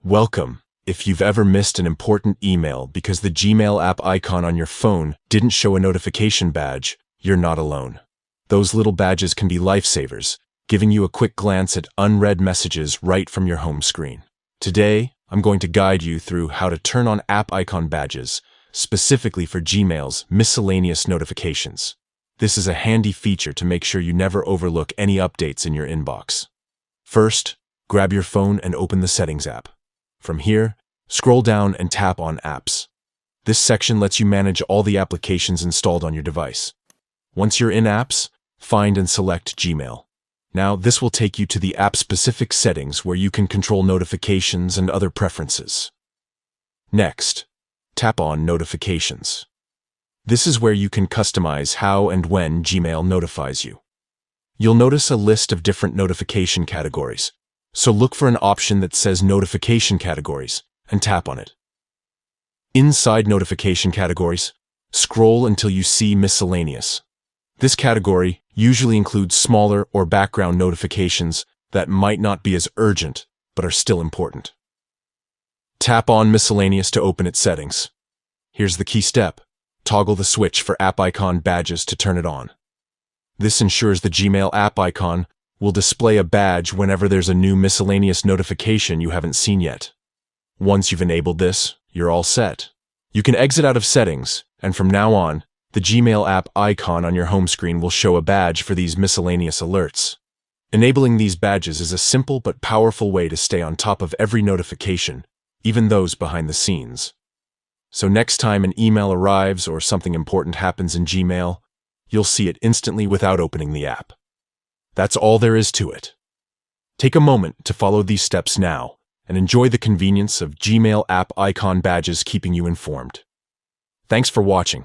Welcome. If you've ever missed an important email because the Gmail app icon on your phone didn't show a notification badge, you're not alone. Those little badges can be lifesavers, giving you a quick glance at unread messages right from your home screen. Today, I'm going to guide you through how to turn on app icon badges, specifically for Gmail's miscellaneous notifications. This is a handy feature to make sure you never overlook any updates in your inbox. First, grab your phone and open the Settings app. From here, scroll down and tap on Apps. This section lets you manage all the applications installed on your device. Once you're in Apps, find and select Gmail. Now, this will take you to the app-specific settings where you can control notifications and other preferences. Next, tap on Notifications. This is where you can customize how and when Gmail notifies you. You'll notice a list of different notification categories, so look for an option that says Notification Categories and tap on it. Inside Notification Categories, scroll until you see Miscellaneous. This category usually includes smaller or background notifications that might not be as urgent but are still important. Tap on Miscellaneous to open its settings. Here's the key step. Toggle the switch for app icon badges to turn it on. This ensures the Gmail app icon will display a badge whenever there's a new miscellaneous notification you haven't seen yet. Once you've enabled this, you're all set. You can exit out of settings, and from now on, the Gmail app icon on your home screen will show a badge for these miscellaneous alerts. Enabling these badges is a simple but powerful way to stay on top of every notification, even those behind the scenes. So next time an email arrives or something important happens in Gmail, you'll see it instantly without opening the app. That's all there is to it. Take a moment to follow these steps now and enjoy the convenience of Gmail app icon badges keeping you informed. Thanks for watching.